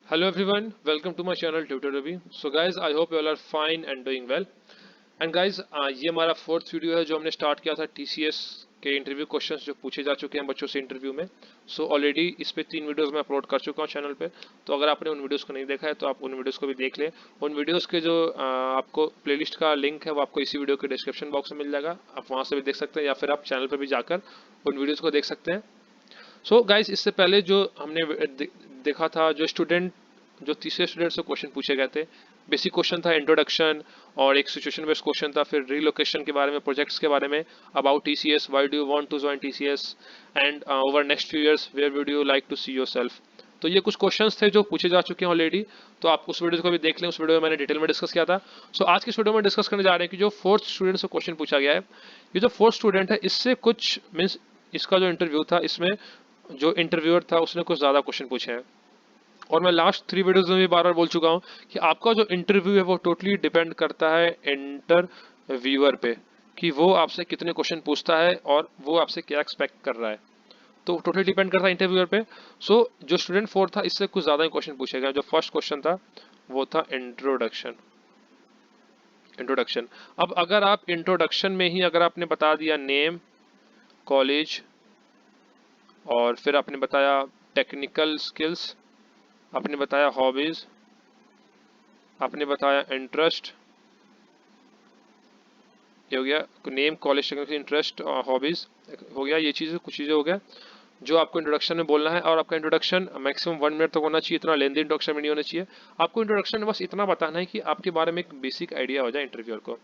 Hello everyone, welcome to my channel Tutor Ravi. So guys, I hope you all are fine and doing well. And guys, ये हमारा fourth video है जो हमने start किया था TCS के interview questions जो पूछे जा चुके हैं बच्चों से इंटरव्यू में। सो ऑलरेडी इस पे 3 वीडियोस मैं अपलोड कर चुका हूँ चैनल पे। तो अगर आपने उन वीडियोस को नहीं देखा है तो आप उन वीडियोस को भी देख लें। उन वीडियोस के जो आपको प्लेलिस्ट का लिंक है वो आपको इसी वीडियो के डिस्क्रिप्शन बॉक्स में मिल जाएगा। आप वहाँ से भी देख सकते हैं या फिर आप चैनल पर भी जाकर उन वीडियोस को देख सकते हैं। सो गाइस, इससे पहले जो हमने देखा था, जो तीसरे स्टूडेंट से क्वेश्चन पूछे गए थे, बेसिक क्वेश्चन था इंट्रोडक्शन, और एक सिचुएशन बेस्ड क्वेश्चन था, फिर रिलोकेशन के बारे में, प्रोजेक्ट्स के बारे में, about TCS, why do you want to join TCS, and over next few years where would you like to see yourself. तो ये कुछ क्वेश्चंस थे जो पूछे जा चुके हैं ऑलरेडी। तो आप उस वीडियो को भी देख लें, उस वीडियो में मैंने डिटेल में डिस्कस किया था। सो आज की इस वीडियो में डिस्कस करने जा रहे हैं कि जो फोर्थ स्टूडेंट से क्वेश्चन पूछा गया है, ये जो फोर्थ स्टूडेंट है इससे कुछ मीन्स इसका जो इंटरव्यू था इसमें जो इंटरव्यूअर था उसने कुछ ज्यादा क्वेश्चन पूछे हैं। और मैं लास्ट 3 वीडियोस में भी बार बार बोल चुका हूँ कि आपका जो इंटरव्यू है वो टोटली डिपेंड करता है इंटरव्यूअर पे, कि वो आपसे कितने क्वेश्चन पूछता है और वो आपसे क्या एक्सपेक्ट कर रहा है। तो टोटली डिपेंड करता है इंटरव्यूअर पे। सो जो स्टूडेंट 4 था इससे कुछ ज्यादा ही क्वेश्चन पूछे गए। जो फर्स्ट क्वेश्चन था वो था इंट्रोडक्शन। इंट्रोडक्शन। अब अगर आप इंट्रोडक्शन में ही अगर आपने बता दिया नेम, कॉलेज, और फिर आपने बताया टेक्निकल स्किल्स, आपने बताया हॉबीज, आपने बताया इंटरेस्ट, ये हो गया name, college, technical interest, hobbies हो गया, ये चीज़ें कुछ चीज़ें हो गया जो आपको इंट्रोडक्शन में बोलना है। और आपका इंट्रोडक्शन मैक्सिमम 1 मिनट तक होना चाहिए, इतना लेंदी इंट्रोडक्शन में नहीं होना चाहिए। आपको इंट्रोडक्शन में बस इतना बताना है कि आपके बारे में एक बेसिक आइडिया हो जाए इंटरव्यूअर को।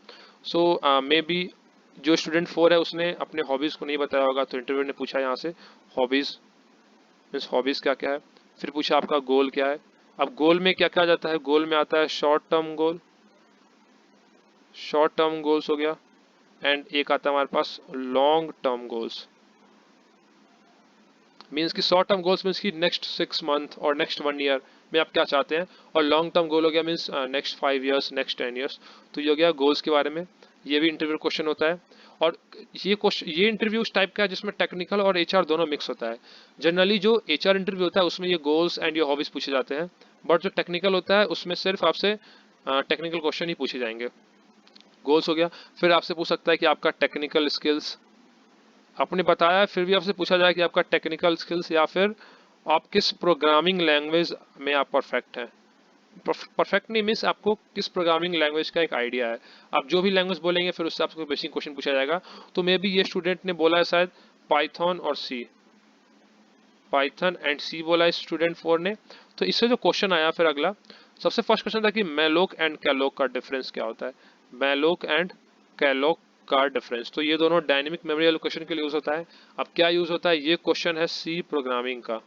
सो मे बी जो स्टूडेंट 4 है उसने अपने हॉबीज़ को नहीं बताया होगा, तो इंटरव्यूअर ने पूछा यहाँ से हॉबीज़, मीन्स हॉबीज़ क्या क्या है। फिर पूछा आपका गोल क्या है। अब गोल में क्या क्या आ जाता है, गोल में आता है short term goal, short term goals हो गया, एंड एक आता है हमारे पास लॉन्ग टर्म गोल्स। मीन्स कि शॉर्ट टर्म गोल्स मीन्स कि नेक्स्ट 6 मंथ और नेक्स्ट 1 ईयर में आप क्या चाहते हैं, और लॉन्ग टर्म गोल हो गया means next 5 years, next 10 years. तो ये हो गया गोल्स के बारे में। ये भी इंटरव्यू क्वेश्चन होता है। और ये इंटरव्यू उस टाइप का है जिसमें टेक्निकल और एचआर दोनों मिक्स होता है। जनरली जो एचआर इंटरव्यू होता है उसमें ये गोल्स एंड ये हॉबीज पूछे जाते हैं, बट जो टेक्निकल होता है उसमें सिर्फ आपसे टेक्निकल क्वेश्चन ही पूछे जाएंगे। गोल्स हो गया। फिर आपसे पूछ सकता है कि आपका टेक्निकल स्किल्स, आपने बताया फिर भी आपसे पूछा जाए कि आपका टेक्निकल स्किल्स, या फिर आप किस प्रोग्रामिंग लैंग्वेज में आप परफेक्ट हैं। परफेक्ट नहीं मीन्स आपको किस प्रोग्रामिंग लैंग्वेज का एक आइडिया है। आप जो भी लैंग्वेज बोलेंगे फिर उससे आपको बेसिक क्वेश्चन पूछा जाएगा। तो मे बी ये स्टूडेंट ने बोला है शायद पाइथन और सी, पाइथन एंड सी बोला है स्टूडेंट 4 ने। तो इससे जो क्वेश्चन आया फिर अगला, सबसे फर्स्ट क्वेश्चन था कि मैलोक एंड कैलोक का डिफरेंस क्या होता है। मैलोक एंड कैलोक का डिफरेंस, तो ये दोनों डायनेमिक मेमोरी एलोकेशन के लिए यूज होता है। अब क्या यूज होता है, ये क्वेश्चन है सी प्रोग्रामिंग का,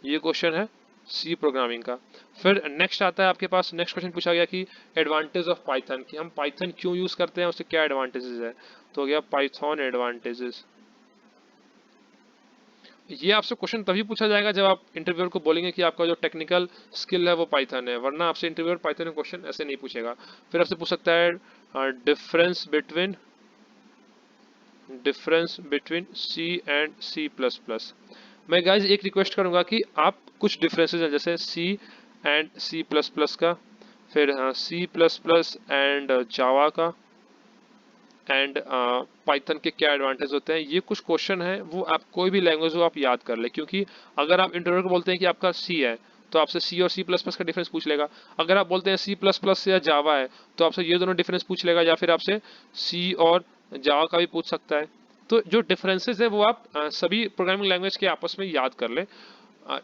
ये क्वेश्चन है सी प्रोग्रामिंग का। फिर नेक्स्ट आता है आपके पास, नेक्स्ट क्वेश्चन पूछा गया कि एडवांटेज ऑफ पाइथन, कि हम पाइथन क्यों यूज करते हैं, उससे क्या एडवांटेजेस है। तो हो गया पाइथन एडवांटेजेस। ये आपसे क्वेश्चन तभी पूछा जाएगा जब आप इंटरव्यूअर को बोलेंगे कि आपका जो टेक्निकल स्किल है वो पाइथन है, वरना आपसे इंटरव्यूअर पाइथन में क्वेश्चन ऐसे नहीं पूछेगा। फिर आपसे पूछ सकता है difference between, difference between C and C plus plus. मैं गाइज एक रिक्वेस्ट करूंगा कि आप कुछ डिफरेंसेस हैं जैसे C and C plus plus का, फिर C plus plus and Java का, एंड पाइथन के क्या एडवांटेज होते हैं, ये कुछ क्वेश्चन है वो आप कोई भी लैंग्वेज हो आप याद कर ले। क्योंकि अगर आप इंटरव्यू को बोलते हैं कि आपका सी है तो आपसे सी और सी प्लस प्लस का डिफरेंस पूछ लेगा। अगर आप बोलते हैं सी प्लस प्लस या जावा है तो आपसे ये दोनों डिफरेंस पूछ लेगा, या फिर आपसे सी और जावा का भी पूछ सकता है। तो जो डिफरेंसेस है वो आप सभी प्रोग्रामिंग लैंग्वेज के आपस में याद कर ले।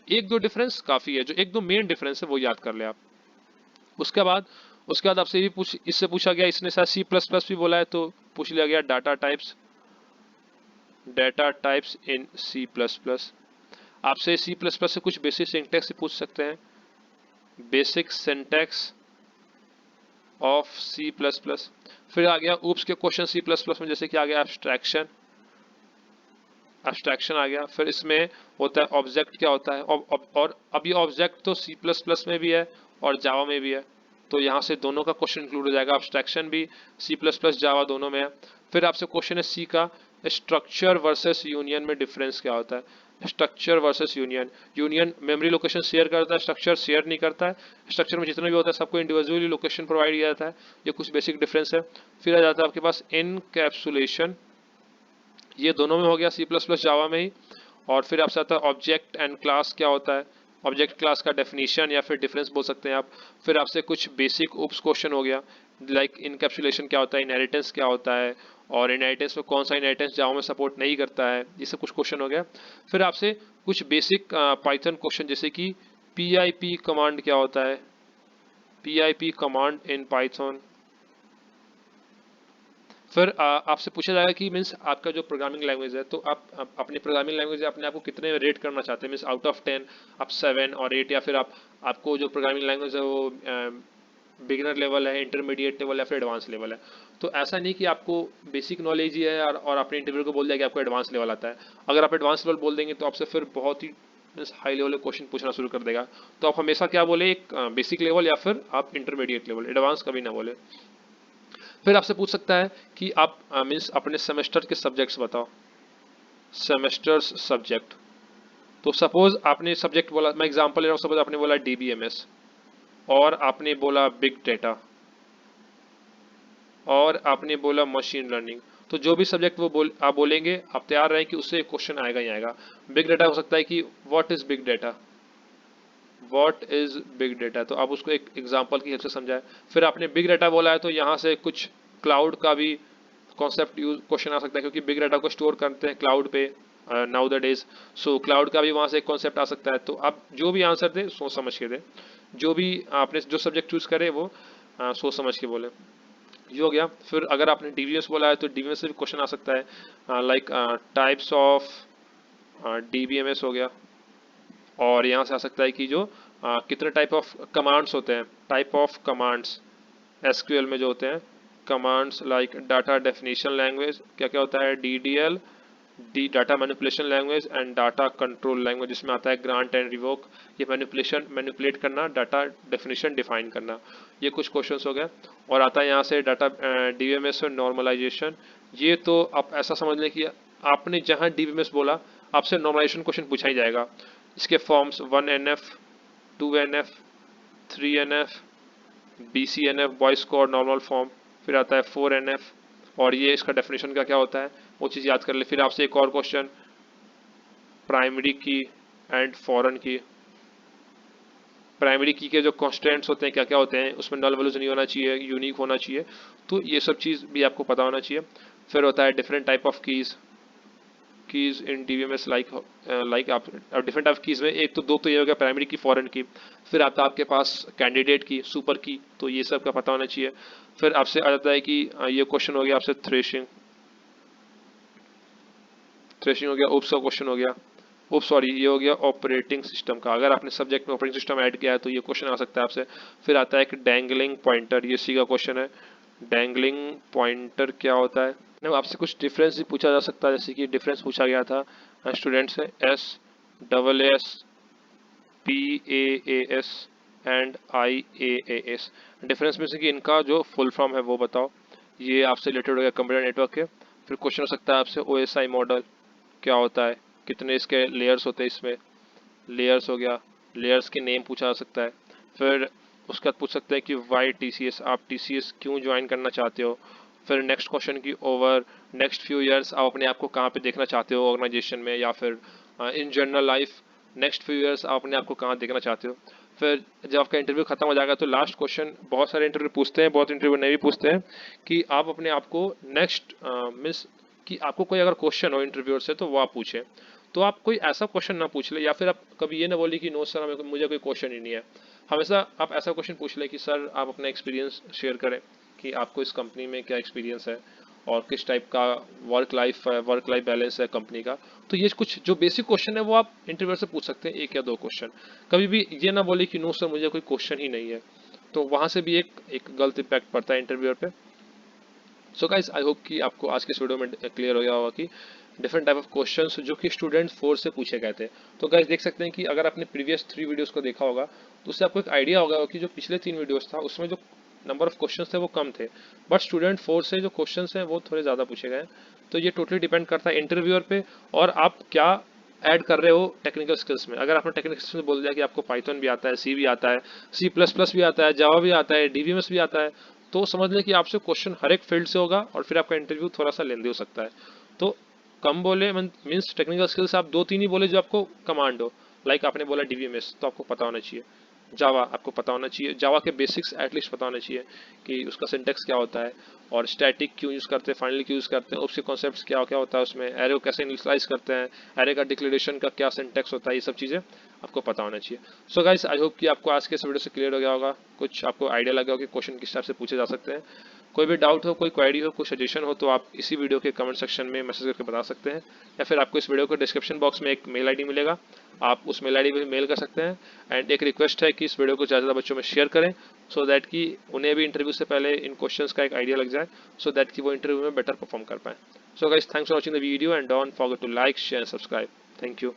एक दो डिफरेंस काफी है, जो एक दो मेन डिफरेंस है वो याद कर ले आप। उसके बाद आपसे भी पूछ, इससे पूछा गया, इसने शायद सी प्लस प्लस भी बोला है तो पूछ लिया गया data types, data types in C plus plus. आपसे सी प्लस प्लस से कुछ बेसिक सिंटैक्स पूछ सकते हैं, basic syntax of C plus plus. फिर आ गया ऊप्स के क्वेश्चन सी प्लस प्लस में, जैसे कि आ गया एब्स्ट्रैक्शन, एब्स्ट्रैक्शन आ गया। फिर इसमें होता है ऑब्जेक्ट क्या होता है, और अब ये ऑब्जेक्ट तो सी प्लस प्लस में भी है और जावा में भी है, तो यहाँ से दोनों का क्वेश्चन इंक्लूड हो जाएगा। एब्स्ट्रैक्शन भी सी प्लस प्लस जावा दोनों में है। फिर आपसे क्वेश्चन है सी का, स्ट्रक्चर वर्सेस यूनियन में डिफरेंस क्या होता है। Structure versus union. Union memory location share करता है, स्ट्रक्चर शेयर नहीं करता है। स्ट्रक्चर में जितना भी होता है सबको इंडिविजुअली लोकेशन प्रोवाइड किया जाता है। ये कुछ बेसिक डिफरेंस है। फिर आ जाता है आपके पास इनकैप्सुलेशन, ये दोनों में हो गया सी प्लस प्लस जावा में ही। और फिर आपसे आता है ऑब्जेक्ट एंड क्लास क्या होता है, ऑब्जेक्ट क्लास का डेफिनेशन या फिर डिफरेंस बोल सकते हैं आप। फिर आपसे कुछ बेसिक उप्स क्वेश्चन हो गया, लाइक इनकैप्सुलेशन क्या होता है, इनहेरिटेंस क्या होता है, और इनहेरिटेंस में कौन सा इनहेरिटेंस जावा में सपोर्ट नहीं करता है, ये सब कुछ क्वेश्चन हो गया। फिर आपसे कुछ बेसिक पाइथन क्वेश्चन जैसे कि पीआईपी कमांड क्या होता है, पीआईपी कमांड इन पाइथन। फिर आपसे पूछा जाएगा कि मीन्स आपका जो प्रोग्रामिंग लैंग्वेज है, तो आप अपनी प्रोग्रामिंग लैंग्वेज अपने आप को कितने रेट करना चाहते हैं, मीन्स आउट ऑफ 10 आप 7 और 8, या फिर आपको जो प्रोग्रामिंग लैंग्वेज है वो बिगिनर लेवल है, इंटरमीडिएट लेवल है, फिर एडवांस लेवल है। तो ऐसा नहीं कि आपको बेसिक नॉलेज ही है और आपने इंटरव्यू को बोल दिया कि आपको एडवांस लेवल आता है। अगर आप एडवांस लेवल बोल देंगे तो आपसे फिर बहुत ही हाई लेवल क्वेश्चन पूछना शुरू कर देगा। तो आप हमेशा क्या बोले, एक बेसिक लेवल या फिर आप इंटरमीडिएट लेवल, एडवांस कभी ना बोले। फिर आपसे पूछ सकता है कि आप मीन्स अपने सेमेस्टर के सब्जेक्ट्स बताओ, सेमेस्टर्स सब्जेक्ट। तो सपोज आपने सब्जेक्ट बोला, मैं एग्जांपल ले रहा हूँ, सपोज आपने बोला डीबीएमएस, और आपने बोला बिग डेटा, और आपने बोला मशीन लर्निंग। तो जो भी सब्जेक्ट आप बोलेंगे, आप तैयार रहें कि उससे क्वेश्चन आएगा ही आएगा। बिग डेटा हो सकता है कि what is big data, what is big data, तो आप उसको एक एग्जांपल की हेल्प से समझाएं। फिर आपने बिग डेटा बोला है तो यहाँ से कुछ क्लाउड का भी कॉन्सेप्ट यूज क्वेश्चन आ सकता है, क्योंकि बिग डाटा को स्टोर करते हैं क्लाउड पे now the days. So cloud का भी वहाँ से एक कॉन्सेप्ट आ सकता है। तो आप जो भी आंसर दे सोच समझ के दे, जो भी आपने जो सब्जेक्ट चूज करे वो सोच समझ के बोले। ये हो गया। फिर अगर आपने डीबीएमएस बोला है तो डीबीएमएस से भी क्वेश्चन आ सकता है, लाइक टाइप्स ऑफ डीबीएमएस हो गया। और यहाँ से आ सकता है कि जो कितने टाइप ऑफ कमांड्स होते हैं, टाइप ऑफ कमांड्स एसक्यूएल में जो होते हैं commands, like data definition language क्या क्या होता है, DDL, D data manipulation language, and data control language, जिसमें आता है ग्रांट एंड रिवोक, ये मैनिपुलेट करना, डाटा डेफिनेशन डिफाइन करना। ये कुछ क्वेश्चंस हो गए। और आता है यहाँ से डाटा डीबीएमएस और नॉर्मलाइजेशन। ये तो आप ऐसा समझ लें कि आपने जहाँ डीबीएमएस बोला आपसे नॉर्मलाइजेशन क्वेश्चन पूछा ही जाएगा। इसके forms 1NF, 2NF, 3NF, BCNF Boyce Codd normal form, फिर आता है 4NF, और ये इसका डेफिनेशन का क्या होता है वो चीज़ याद कर ले। फिर आपसे एक और क्वेश्चन, प्राइमरी की एंड फॉरेन की। प्राइमरी की के जो कॉन्स्टेंट्स होते हैं क्या क्या होते हैं, उसमें नल वैल्यूज नहीं होना चाहिए, यूनिक होना चाहिए। तो ये सब चीज़ भी आपको पता होना चाहिए। फिर होता है different type of keys, keys in DBMS, like आप डिफरेंट टाइप कीज में एक तो ये हो गया प्राइमरी की, फॉरेन की। फिर आता है आपके पास कैंडिडेट की, सुपर की, तो ये सब का पता होना चाहिए। फिर आपसे आ जाता है कि ये क्वेश्चन हो गया आपसे थ्रेशिंग, थ्रेशिंग हो गया। उप्स का क्वेश्चन हो गया, उप्स सॉरी ये हो गया ऑपरेटिंग सिस्टम का। अगर आपने सब्जेक्ट में ऑपरेटिंग सिस्टम ऐड किया है तो ये क्वेश्चन आ सकता है आपसे। फिर आता है एक डैंगलिंग पॉइंटर, ये सी का क्वेश्चन है, डैंगलिंग पॉइंटर क्या होता है। अब आपसे कुछ डिफरेंस भी पूछा जा सकता है, जैसे कि डिफरेंस पूछा गया था स्टूडेंट से, S PAAS and IAAS। Difference में से कि इनका जो फुल फॉर्म है वो बताओ। ये आपसे रिलेटेड हो गया कंप्यूटर नेटवर्क के। फिर क्वेश्चन हो सकता है आपसे OSI मॉडल क्या होता है, कितने इसके लेयर्स होते हैं इसमें, लेयर्स हो गया, लेयर्स के नेम पूछा जा सकता है। फिर उसके बाद पूछ सकते हैं कि वाई TCS, आप TCS क्यों ज्वाइन करना चाहते हो। फिर नेक्स्ट क्वेश्चन की ओवर नेक्स्ट फ्यू ईयर्स आप अपने आप को कहाँ पे देखना चाहते हो ऑर्गेनाइजेशन में, या फिर in general life next few years आप अपने आप को कहाँ देखना चाहते हो। फिर जब आपका इंटरव्यू खत्म हो जाएगा तो लास्ट क्वेश्चन, बहुत सारे इंटरव्यू पूछते हैं, बहुत इंटरव्यू नहीं भी पूछते हैं, कि आप अपने आप को नेक्स्ट मीन्स कि आपको कोई अगर क्वेश्चन हो इंटरव्यूअर से तो वो आप पूछें। तो आप कोई ऐसा क्वेश्चन ना पूछ ले, या फिर आप कभी ये ना बोले कि नो सर हमें मुझे कोई क्वेश्चन ही नहीं है। हमेशा आप ऐसा क्वेश्चन पूछ ले कि सर आप अपना एक्सपीरियंस शेयर करें, कि आपको इस कंपनी में क्या एक्सपीरियंस है, और किस टाइप का वर्क लाइफ बैलेंस है कंपनी का। तो ये कुछ जो बेसिक क्वेश्चन है वो आप इंटरव्यूअर से पूछ सकते हैं, एक या दो क्वेश्चन। कभी भी ये ना बोले कि नो सर मुझे कोई क्वेश्चन ही नहीं है, तो वहाँ से भी एक गलत इम्पैक्ट पड़ता है इंटरव्यूअर पे। सो गाइस आई होप कि आपको आज के इस वीडियो में क्लियर हो गया होगा कि डिफरेंट टाइप ऑफ क्वेश्चंस जो कि स्टूडेंट 4 से पूछे गए थे। तो गाइस देख सकते हैं कि अगर आपने प्रीवियस 3 वीडियोस को देखा होगा तो उससे आपको एक आइडिया होगा कि जो पिछले 3 वीडियोस था उसमें जो नंबर ऑफ क्वेश्चंस थे वो कम थे, बट स्टूडेंट 4 से जो क्वेश्चंस हैं वो थोड़े ज़्यादा पूछे गए हैं। तो ये टोटली डिपेंड करता है इंटरव्यूअर पे, और आप क्या ऐड कर रहे हो टेक्निकल स्किल्स में। अगर आपने टेक्निकल स्किल्स में बोल दिया कि आपको पाइथन भी आता है, सी भी आता है, सी प्लस प्लस भी आता है, जावा भी आता है, डीबीएमएस भी आता है, तो समझ लें कि आपसे क्वेश्चन हर एक फील्ड से होगा और फिर आपका इंटरव्यू थोड़ा सा लेंदी हो सकता है। तो कम बोले मीन्स टेक्निकल स्किल्स आप दो तीन ही बोले जो आपको कमांड हो। लाइक आपने बोला डीबीएमएस, तो आपको पता होना चाहिए। जावा आपको पता होना चाहिए, जावा के बेसिक्स एटलीस्ट पता होना चाहिए कि उसका सिंटेक्स क्या होता है, और स्टैटिक क्यों यूज़ करते हैं, फाइनली क्यों यूज़ करते हैं, उसके कॉन्सेप्ट्स क्या क्या होता है उसमें, एरे को कैसे इनिशियलाइज करते हैं, एरे का डिक्लेरेशन का क्या सिंटेक्स होता है, ये सब चीज़ें आपको पता होना चाहिए। सो गाइस, आई होप कि आपको आज के इस वीडियो से क्लियर हो गया होगा, कुछ आपको आइडिया लगा होगा कि क्वेश्चन किस टाइप से पूछे जा सकते हैं। कोई भी डाउट हो, कोई क्वेरी हो, कोई सजेशन हो, तो आप इसी वीडियो के कमेंट सेक्शन में मैसेज करके बता सकते हैं, या फिर आपको इस वीडियो को डिस्क्रिप्शन बॉक्स में एक मेल आईडी मिलेगा, आप उस मेल आईडी पे मेल कर सकते हैं। एंड एक रिक्वेस्ट है कि इस वीडियो को ज़्यादा ज़्यादा बच्चों में शेयर करें, सो दैट कि उन्हें भी इंटरव्यू से पहले इन क्वेश्चंस का एक आइडिया लग जाए, सो दैट कि वो इंटरव्यू में बेटर परफॉर्म कर पाएं। So guys, thanks for watching the video and don't forget to like, share, subscribe. Thank you.